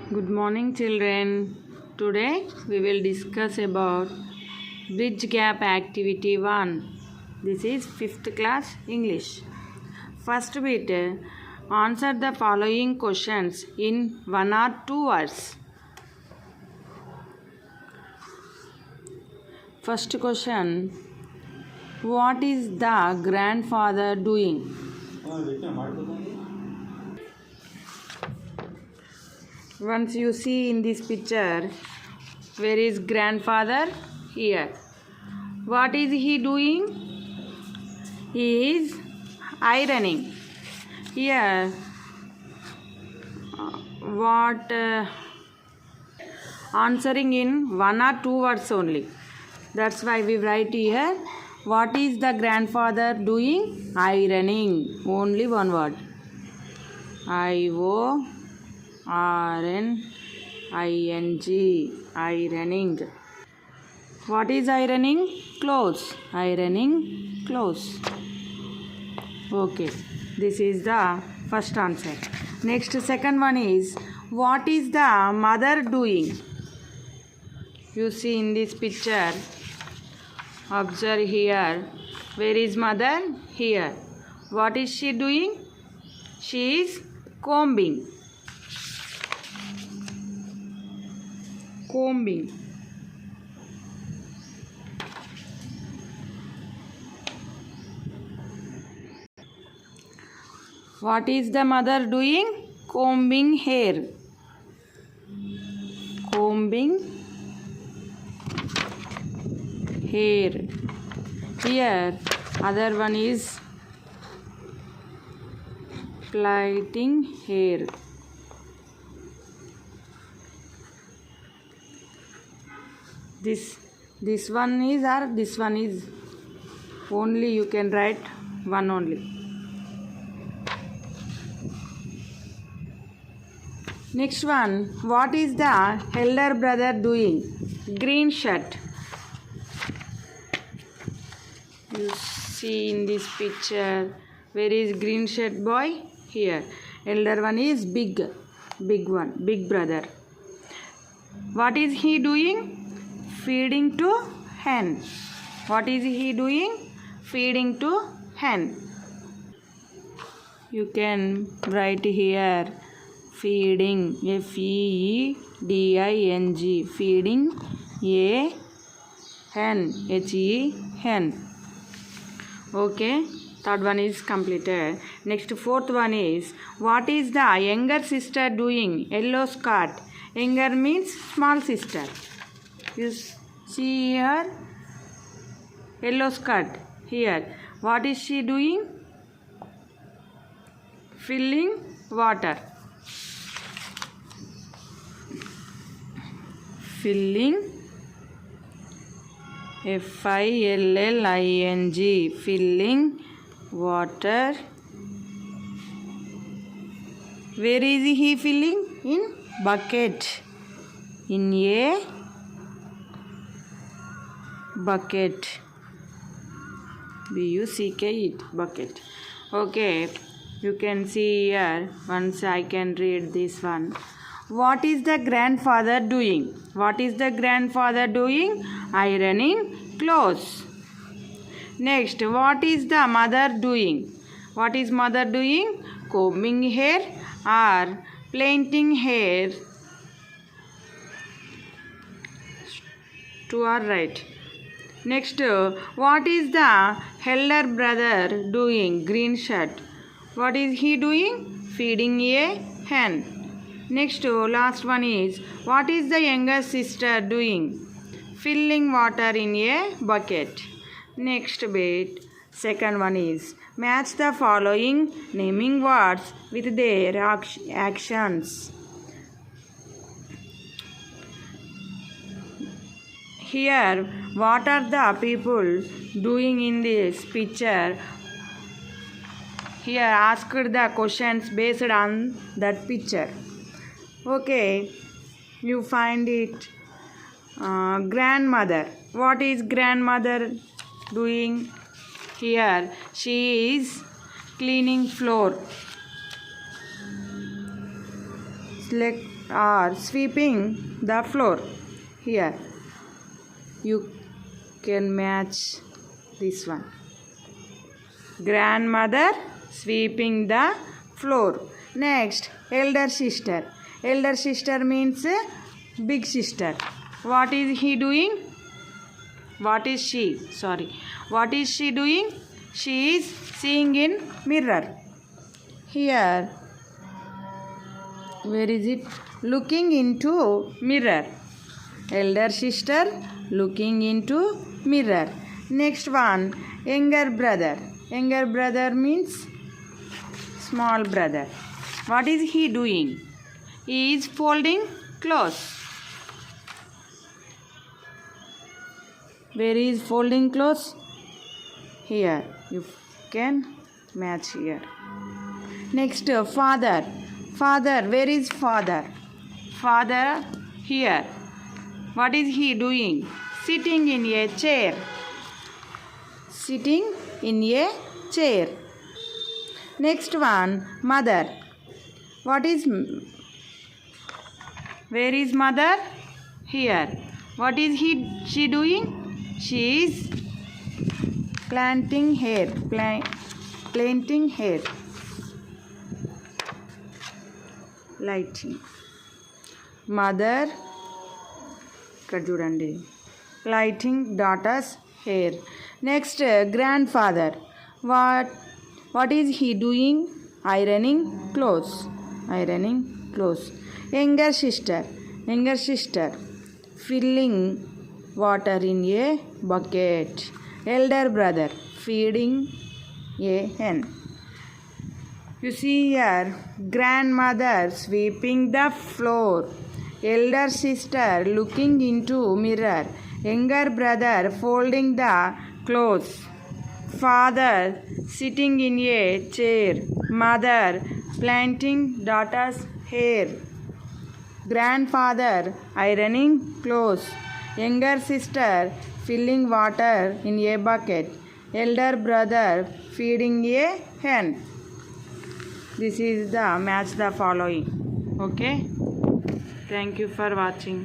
Good morning, children. Today we will discuss about Bridge Gap Activity 1. This is 5th class English. First bit, answer the following questions in 1 or 2 words. First question, what is the grandfather doing? Once you see in this picture, where is grandfather? Here. What is he doing? He is ironing. Here, what answering in 1 or 2 words only. That's why we write here. What is the grandfather doing? Ironing. Only one word. IORNING. Ironing. What is ironing? Clothes. Ironing clothes. Okay. This is the first answer. Next, second one is, what is the mother doing? You see in this picture. Observe here. Where is mother? Here. What is she doing? She is combing. Combing. What is the mother doing? Combing hair. Combing hair. Here, other one is plaiting hair. This one is, or this one is, only you can write one only. Next one, what is the elder brother doing? Green shirt. You see in this picture, where is green shirt boy? Here. Elder one is big one, big brother. What is he doing? Feeding to hen. What is he doing? Feeding to hen. You can write here feeding, FEEDING, feeding a hen, HE, hen. Okay, third one is completed. Next, fourth one is, what is the younger sister doing? Yellow skirt. Younger means small sister. You see here, yellow skirt. Here, what is she doing? Filling water. Filling, FILLING, filling water. Where is he filling? In bucket. In a bucket. BUCKET, bucket. Okay, you can see here. Once I can read this one. What is the grandfather doing? What is the grandfather doing? Ironing clothes. Next, what is the mother doing? What is mother doing? Combing hair or plaiting hair. To our right. Next, what is the elder brother doing? Green shirt. What is he doing? Feeding a hen. Next, last one is, what is the younger sister doing? Filling water in a bucket. Next bit, second one is, match the following naming words with their actions. Here, what are the people doing in this picture? Here, ask the questions based on that picture. Okay, you find it. Grandmother. What is grandmother doing? Here, she is cleaning floor. sweeping the floor. Here you can match this one. Grandmother sweeping the floor. Next, elder sister. Elder sister means big sister. What is he doing? What is she? Sorry. What is she doing? She is seeing in mirror. Here, where is it? Looking into mirror. Elder sister looking into mirror. Next one, younger brother. Younger brother means small brother. What is he doing? He is folding clothes. Where is folding clothes? Here. You can match here. Next, father. Father. Where is father? Father here. What is he doing? Sitting in a chair. Sitting in a chair. Next one, mother. Where is mother? Here. What is she doing? She is planting hair. Planting hair. Lighting. Mother. ఇక్కడ చూడండి. Lighting daughter's hair. Next, grandfather. What is he doing? Ironing clothes. Ironing clothes. Younger sister. Younger sister filling water in a bucket. Elder brother feeding a hen. You see here, grandmother sweeping the floor. Elder sister looking into mirror. Younger brother folding the clothes. Father sitting in a chair. Mother planting daughter's hair. Grandfather ironing clothes. Younger sister filling water in a bucket. Elder brother feeding a hen. This is the match the following. Okay. Thank you for watching.